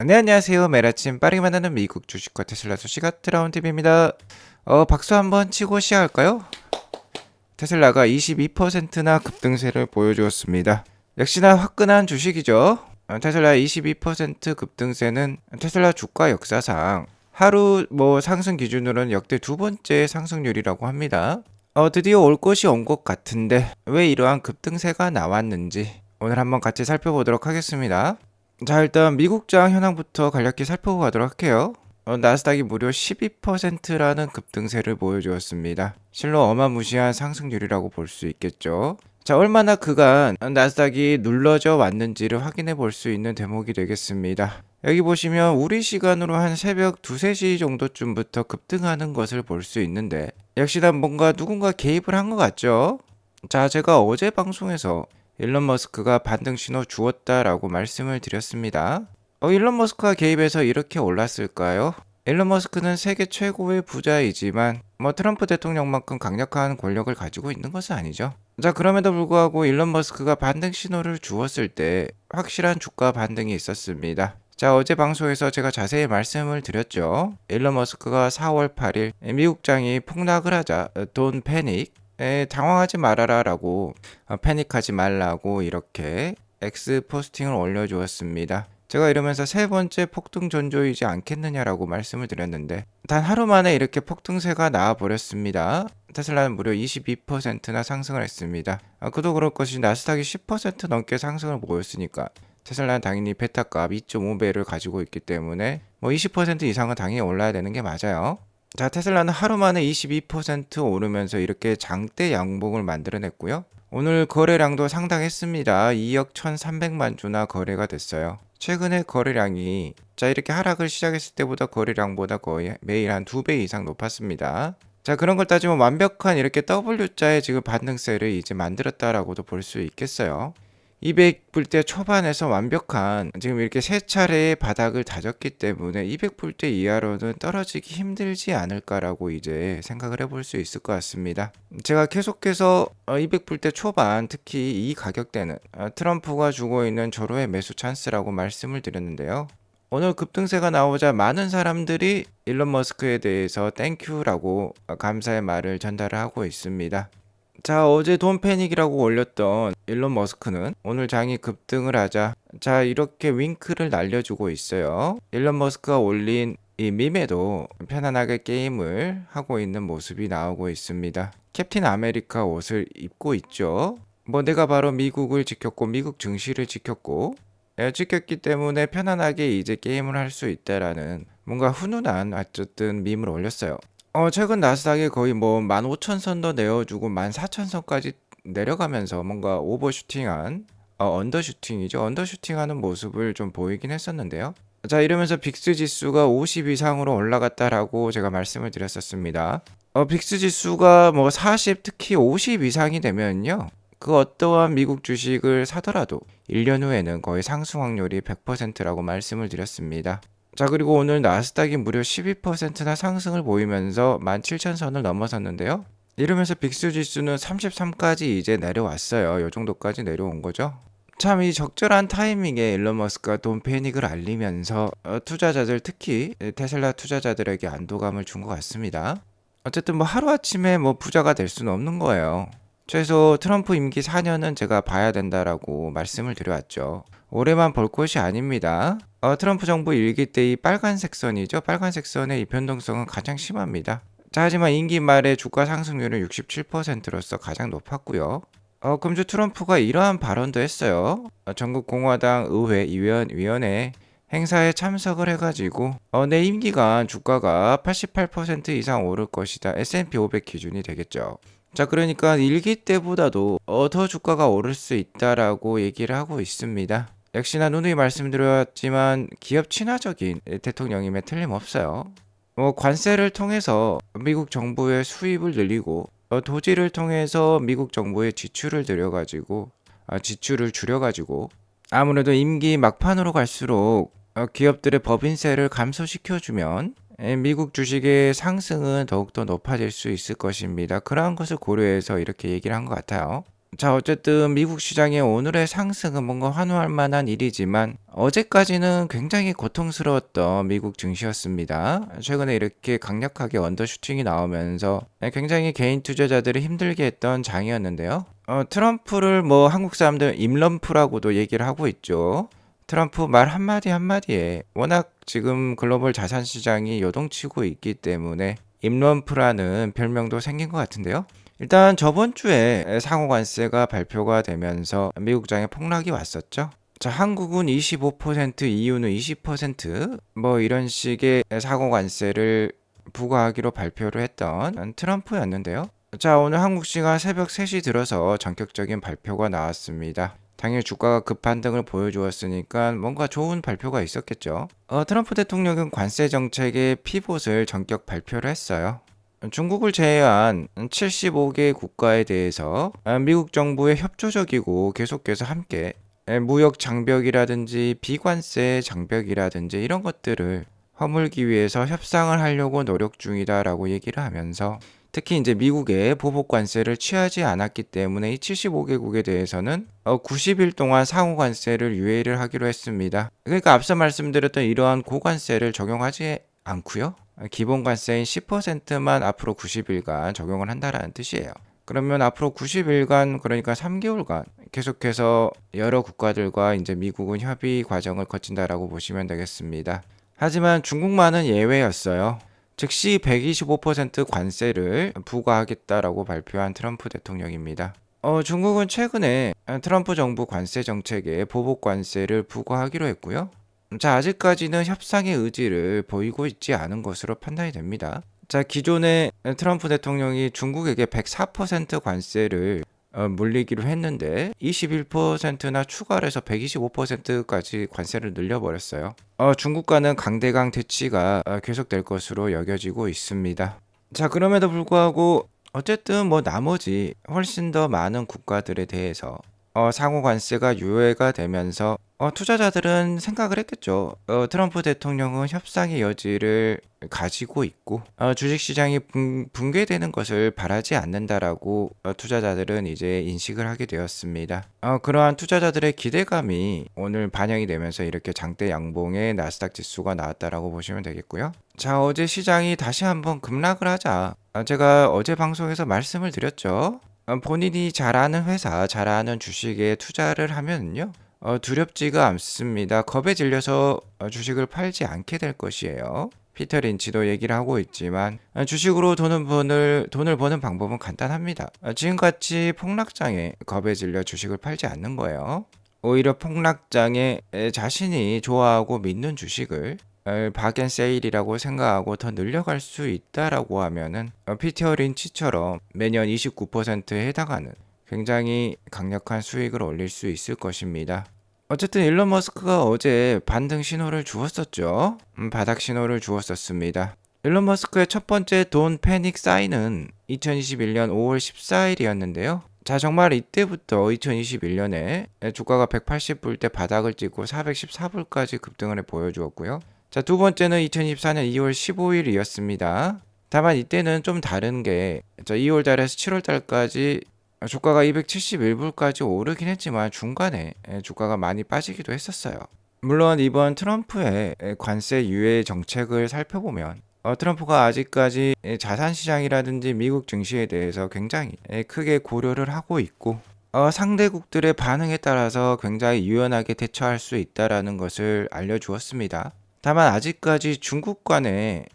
네, 안녕하세요. 매일 아침 빠르게 만나는 미국 주식과 테슬라 소식가 트라운 TV입니다. 박수 한번 치고 시작할까요? 테슬라가 22%나 급등세를 보여주었습니다. 역시나 화끈한 주식이죠. 테슬라 22% 급등세는 테슬라 주가 역사상 하루 상승 기준으로는 역대 두 번째 상승률이라고 합니다. 드디어 올 것이 온 것 같은데 왜 이러한 급등세가 나왔는지 오늘 한번 같이 살펴보도록 하겠습니다. 자, 일단 미국장 현황부터 간략히 살펴보고 가도록 할게요. 나스닥이 무려 12%라는 급등세를 보여주었습니다. 실로 어마무시한 상승률이라고 볼 수 있겠죠. 자, 얼마나 그간 나스닥이 눌러져 왔는지를 확인해 볼 수 있는 대목이 되겠습니다. 여기 보시면 우리 시간으로 한 새벽 2, 3시 정도쯤부터 급등하는 것을 볼 수 있는데 역시나 뭔가 누군가 개입을 한 것 같죠? 자, 제가 어제 방송에서 일론 머스크가 반등 신호 주었다라고 말씀을 드렸습니다. 일론 머스크가 개입해서 이렇게 올랐을까요? 일론 머스크는 세계 최고의 부자이지만 트럼프 대통령만큼 강력한 권력을 가지고 있는 것은 아니죠. 자, 그럼에도 불구하고 일론 머스크가 반등 신호를 주었을 때 확실한 주가 반등이 있었습니다. 자, 어제 방송에서 제가 자세히 말씀을 드렸죠. 일론 머스크가 4월 8일 미국장이 폭락을 하자 돈 패닉 당황하지 말아라 라고 패닉하지 말라고 이렇게 X 포스팅을 올려주었습니다. 제가 이러면서 세 번째 폭등 전조이지 않겠느냐라고 말씀을 드렸는데 단 하루 만에 이렇게 폭등세가 나와버렸습니다. 테슬라는 무려 22%나 상승을 했습니다. 그도 그럴 것이 나스닥이 10% 넘게 상승을 보였으니까 테슬라는 당연히 베타값 2.5배를 가지고 있기 때문에 20% 이상은 당연히 올라야 되는 게 맞아요. 자, 테슬라는 하루 만에 22% 오르면서 이렇게 장대 양봉을 만들어냈고요. 오늘 거래량도 상당했습니다. 2억 1,300만 주나 거래가 됐어요. 최근에 거래량이 이렇게 하락을 시작했을 때보다 거래량보다 거의 매일 한 2배 이상 높았습니다. 자, 그런 걸 따지면 완벽한 이렇게 W자의 지금 반등세를 이제 만들었다라고도 볼 수 있겠어요. 200불대 초반에서 완벽한 지금 이렇게 세 차례의 바닥을 다졌기 때문에 200불대 이하로는 떨어지기 힘들지 않을까라고 이제 생각을 해볼 수 있을 것 같습니다. 제가 계속해서 200불대 초반 특히 이 가격대는 트럼프가 주고 있는 절호의 매수 찬스라고 말씀을 드렸는데요. 오늘 급등세가 나오자 많은 사람들이 일론 머스크에 대해서 땡큐라고 감사의 말을 전달을 하고 있습니다. 자, 어제 돈 패닉이라고 올렸던 일론 머스크는 오늘 장이 급등을 하자 이렇게 윙크를 날려주고 있어요. 일론 머스크가 올린 이 밈에도 편안하게 게임을 하고 있는 모습이 나오고 있습니다. 캡틴 아메리카 옷을 입고 있죠. 내가 바로 미국을 지켰고 미국 증시를 지켰고 지켰기 때문에 편안하게 이제 게임을 할 수 있다라는 뭔가 훈훈한 어쨌든 밈을 올렸어요. 최근 나스닥이 거의 15,000선도 내어주고 14,000선까지 내려가면서 뭔가 오버슈팅한 언더슈팅이죠. 언더슈팅하는 모습을 좀 보이긴 했었는데요. 자, 이러면서 빅스 지수가 50 이상으로 올라갔다라고 제가 말씀을 드렸었습니다. 빅스 지수가 40 특히 50 이상이 되면요. 그 어떠한 미국 주식을 사더라도 1년 후에는 거의 상승 확률이 100%라고 말씀을 드렸습니다. 자, 그리고 오늘 나스닥이 무려 12%나 상승을 보이면서 17,000선을 넘어섰는데요. 이러면서 빅스 지수는 33까지 이제 내려왔어요. 요 정도까지 내려온 거죠. 참 이 적절한 타이밍에 일론 머스크가 돈 패닉을 알리면서 투자자들 특히 테슬라 투자자들에게 안도감을 준 것 같습니다. 어쨌든 하루아침에 부자가 될 수는 없는 거예요. 최소 트럼프 임기 4년은 제가 봐야 된다라고 말씀을 드려왔죠. 올해만 볼 것이 아닙니다. 트럼프 정부 일기 때 이 빨간색 선이죠. 빨간색 선의 이 변동성은 가장 심합니다. 자, 하지만 임기 말에 주가 상승률은 67%로서 가장 높았고요. 금주 트럼프가 이러한 발언도 했어요. 전국 공화당 의회 위원회 행사에 참석을 해가지고 내 임기간 주가가 88% 이상 오를 것이다. S&P 500 기준이 되겠죠. 자, 그러니까 일기 때보다도 더 주가가 오를 수 있다라고 얘기를 하고 있습니다. 역시나 누누이 말씀드렸지만 기업 친화적인 대통령임에 틀림없어요. 관세를 통해서 미국 정부의 수입을 늘리고 도지를 통해서 미국 정부의 지출을 지출을 줄여가지고 아무래도 임기 막판으로 갈수록 기업들의 법인세를 감소시켜주면 미국 주식의 상승은 더욱더 높아질 수 있을 것입니다. 그러한 것을 고려해서 이렇게 얘기를 한 것 같아요. 자, 어쨌든 미국 시장의 오늘의 상승은 뭔가 환호할 만한 일이지만 어제까지는 굉장히 고통스러웠던 미국 증시였습니다. 최근에 이렇게 강력하게 언더슈팅이 나오면서 굉장히 개인 투자자들을 힘들게 했던 장이었는데요. 트럼프를 뭐 한국 사람들 임럼프라고도 얘기를 하고 있죠. 트럼프 말 한마디 한마디에 워낙 지금 글로벌 자산 시장이 요동치고 있기 때문에 임럼프라는 별명도 생긴 것 같은데요. 일단 저번 주에 상호 관세가 발표가 되면서 미국장에 폭락이 왔었죠. 자, 한국은 25%, EU는 20%뭐 이런 식의 상호 관세를 부과하기로 발표를 했던 트럼프였는데요. 자, 오늘 한국 시간 새벽 3시 들어서 전격적인 발표가 나왔습니다. 당일 주가가 급반등을 보여주었으니까 뭔가 좋은 발표가 있었겠죠. 트럼프 대통령은 관세 정책의 피봇을 전격 발표를 했어요. 중국을 제외한 75개 국가에 대해서 미국 정부의 협조적이고 계속해서 함께 무역 장벽이라든지 비관세 장벽이라든지 이런 것들을 허물기 위해서 협상을 하려고 노력 중이다라고 얘기를 하면서 특히 이제 미국의 보복 관세를 취하지 않았기 때문에 이 75개국에 대해서는 90일 동안 상호 관세를 유예를 하기로 했습니다. 그러니까 앞서 말씀드렸던 이러한 고관세를 적용하지 않고요. 기본 관세인 10%만 앞으로 90일간 적용을 한다라는 뜻이에요. 그러면 앞으로 90일간 그러니까 3개월간 계속해서 여러 국가들과 이제 미국은 협의 과정을 거친다라고 보시면 되겠습니다. 하지만 중국만은 예외였어요. 즉시 125% 관세를 부과하겠다라고 발표한 트럼프 대통령입니다. 중국은 최근에 트럼프 정부 관세 정책에 보복 관세를 부과하기로 했고요. 자, 아직까지는 협상의 의지를 보이고 있지 않은 것으로 판단이 됩니다. 자, 기존에 트럼프 대통령이 중국에게 104% 관세를 물리기로 했는데 21%나 추가를 해서 125%까지 관세를 늘려버렸어요. 중국과는 강대강 대치가 계속될 것으로 여겨지고 있습니다. 자, 그럼에도 불구하고 어쨌든 뭐 나머지 훨씬 더 많은 국가들에 대해서 상호 관세가 유예가 되면서 투자자들은 생각을 했겠죠. 트럼프 대통령은 협상의 여지를 가지고 있고 주식시장이 붕괴되는 것을 바라지 않는다라고 투자자들은 이제 인식을 하게 되었습니다. 그러한 투자자들의 기대감이 오늘 반영이 되면서 이렇게 장대 양봉의 나스닥 지수가 나왔다라고 보시면 되겠고요. 자, 어제 시장이 다시 한번 급락을 하자 제가 어제 방송에서 말씀을 드렸죠. 본인이 잘 아는 회사, 잘 아는 주식에 투자를 하면요. 두렵지가 않습니다. 겁에 질려서 주식을 팔지 않게 될 것이에요. 피터 린치도 얘기를 하고 있지만 주식으로 돈을 버는 방법은 간단합니다. 지금같이 폭락장에 겁에 질려 주식을 팔지 않는 거예요. 오히려 폭락장에 자신이 좋아하고 믿는 주식을 박앤세일이라고 생각하고 더 늘려갈 수 있다라고 하면은 피터 린치처럼 매년 29%에 해당하는 굉장히 강력한 수익을 올릴 수 있을 것입니다. 어쨌든 일론 머스크가 어제 반등 신호를 주었었죠. 바닥 신호를 주었었습니다. 일론 머스크의 첫 번째 돈 패닉 사인은 2021년 5월 14일이었는데요. 자, 정말 이때부터 2021년에 주가가 180불 때 바닥을 찍고 414불까지 급등을 보여주었고요. 자, 두 번째는 2024년 2월 15일이었습니다. 다만 이때는 좀 다른 게 2월 달에서 7월 달까지 주가가 271불까지 오르긴 했지만 중간에 주가가 많이 빠지기도 했었어요. 물론 이번 트럼프의 관세 유예 정책을 살펴보면 트럼프가 아직까지 자산시장이라든지 미국 증시에 대해서 굉장히 크게 고려를 하고 있고 상대국들의 반응에 따라서 굉장히 유연하게 대처할 수 있다는 것을 알려주었습니다. 다만 아직까지 중국과의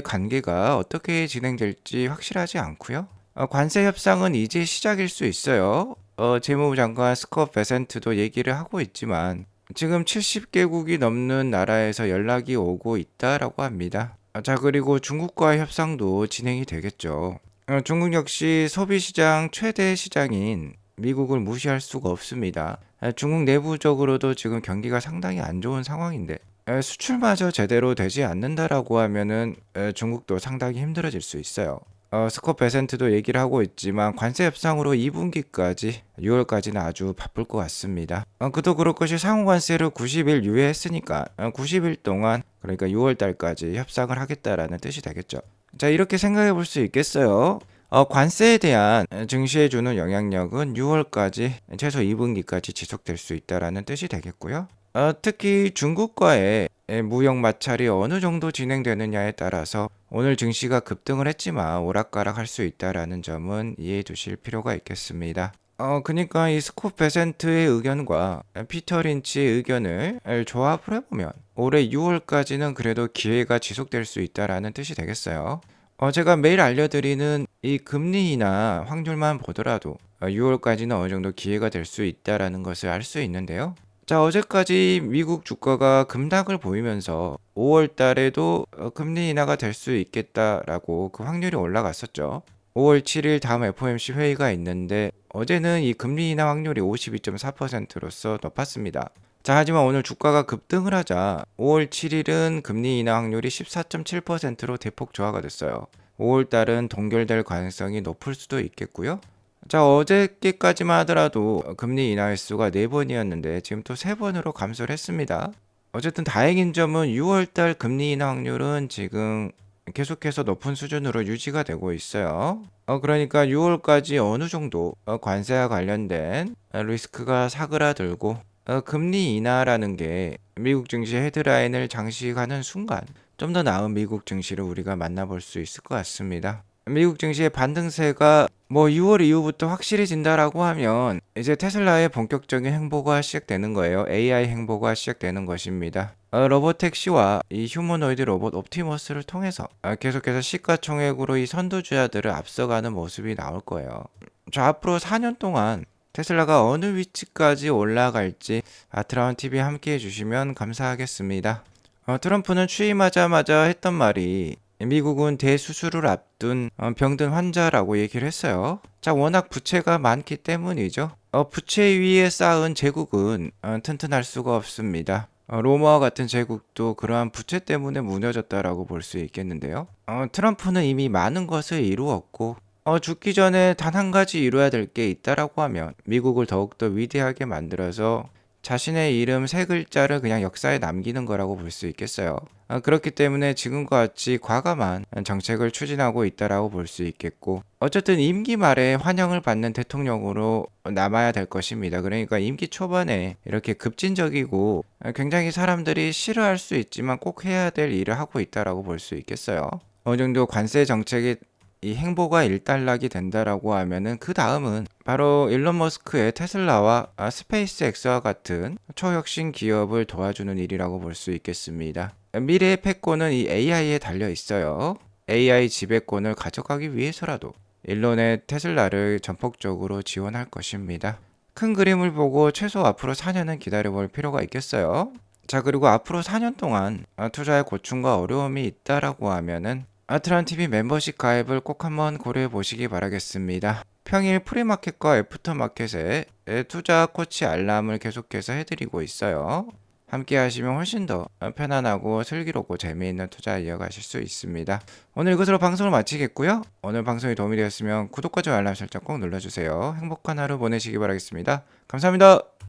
관계가 어떻게 진행될지 확실하지 않고요. 관세 협상은 이제 시작일 수 있어요. 재무부 장관 스콧 베센트도 얘기를 하고 있지만 지금 70개국이 넘는 나라에서 연락이 오고 있다라고 합니다. 자, 그리고 중국과의 협상도 진행이 되겠죠. 중국 역시 소비시장 최대 시장인 미국을 무시할 수가 없습니다. 중국 내부적으로도 지금 경기가 상당히 안 좋은 상황인데 수출마저 제대로 되지 않는다라고 하면은 중국도 상당히 힘들어질 수 있어요. 스콧 베센트도 얘기를 하고 있지만 관세 협상으로 2분기까지 6월까지는 아주 바쁠 것 같습니다. 그도 그럴 것이 상호 관세를 90일 유예했으니까 90일 동안 그러니까 6월 달까지 협상을 하겠다라는 뜻이 되겠죠. 자, 이렇게 생각해 볼 수 있겠어요. 관세에 대한 증시에 주는 영향력은 6월까지 최소 2분기까지 지속될 수 있다라는 뜻이 되겠고요. 특히 중국과의 무역 마찰이 어느 정도 진행되느냐에 따라서 오늘 증시가 급등을 했지만 오락가락할 수 있다라는 점은 이해해 두실 필요가 있겠습니다. 그러니까 이 스콧 베센트의 의견과 피터 린치의 의견을 조합을 해보면 올해 6월까지는 그래도 기회가 지속될 수 있다라는 뜻이 되겠어요. 제가 매일 알려드리는 이 금리나 확률만 보더라도 6월까지는 어느 정도 기회가 될 수 있다라는 것을 알 수 있는데요. 자, 어제까지 미국 주가가 급락을 보이면서 5월 달에도 금리 인하가 될 수 있겠다라고 그 확률이 올라갔었죠. 5월 7일 다음 FOMC 회의가 있는데 어제는 이 금리 인하 확률이 52.4%로서 높았습니다. 자, 하지만 오늘 주가가 급등을 하자 5월 7일은 금리 인하 확률이 14.7%로 대폭 저하가 됐어요. 5월 달은 동결될 가능성이 높을 수도 있겠고요. 자, 어저께까지만 하더라도 금리 인하 횟수가 4번이었는데 지금 또 3번으로 감소를 했습니다. 어쨌든 다행인 점은 6월 달 금리 인하 확률은 지금 계속해서 높은 수준으로 유지가 되고 있어요. 그러니까 6월까지 어느 정도 관세와 관련된 리스크가 사그라들고 금리 인하라는 게 미국 증시 헤드라인을 장식하는 순간 좀 더 나은 미국 증시를 우리가 만나볼 수 있을 것 같습니다. 미국 증시의 반등세가 6월 이후부터 확실해진다라고 하면 이제 테슬라의 본격적인 행보가 시작되는 거예요. AI 행보가 시작되는 것입니다. 로보택시와 이 휴머노이드 로봇 옵티머스를 통해서 계속해서 시가총액으로 이 선두주자들을 앞서가는 모습이 나올 거예요. 저 앞으로 4년 동안 테슬라가 어느 위치까지 올라갈지 아트라운 TV 함께 해주시면 감사하겠습니다. 트럼프는 취임하자마자 했던 말이 미국은 대수술을 앞둔 병든 환자라고 얘기를 했어요. 자, 워낙 부채가 많기 때문이죠. 부채 위에 쌓은 제국은 튼튼할 수가 없습니다. 로마와 같은 제국도 그러한 부채 때문에 무너졌다라고 볼 수 있겠는데요. 트럼프는 이미 많은 것을 이루었고 죽기 전에 단 한 가지 이루어야 될 게 있다라고 하면 미국을 더욱더 위대하게 만들어서 자신의 이름 세 글자를 그냥 역사에 남기는 거라고 볼 수 있겠어요. 그렇기 때문에 지금과 같이 과감한 정책을 추진하고 있다라고 볼 수 있겠고 어쨌든 임기 말에 환영을 받는 대통령으로 남아야 될 것입니다. 그러니까 임기 초반에 이렇게 급진적이고 굉장히 사람들이 싫어할 수 있지만 꼭 해야 될 일을 하고 있다라고 볼 수 있겠어요. 어느 정도 관세 정책이 이 행보가 일단락이 된다라고 하면은 그 다음은 바로 일론 머스크의 테슬라와 스페이스X와 같은 초혁신 기업을 도와주는 일이라고 볼 수 있겠습니다. 미래의 패권은 이 AI에 달려 있어요. AI 지배권을 가져가기 위해서라도 일론의 테슬라를 전폭적으로 지원할 것입니다. 큰 그림을 보고 최소 앞으로 4년은 기다려볼 필요가 있겠어요. 자, 그리고 앞으로 4년 동안 투자에 고충과 어려움이 있다라고 하면은 아트란 TV 멤버십 가입을 꼭 한번 고려해 보시기 바라겠습니다. 평일 프리마켓과 애프터마켓에 투자 코치 알람을 계속해서 해드리고 있어요. 함께 하시면 훨씬 더 편안하고 슬기롭고 재미있는 투자 이어가실 수 있습니다. 오늘 이것으로 방송을 마치겠고요. 오늘 방송이 도움이 되었으면 구독과 좋아요 알람 설정 꼭 눌러주세요. 행복한 하루 보내시기 바라겠습니다. 감사합니다.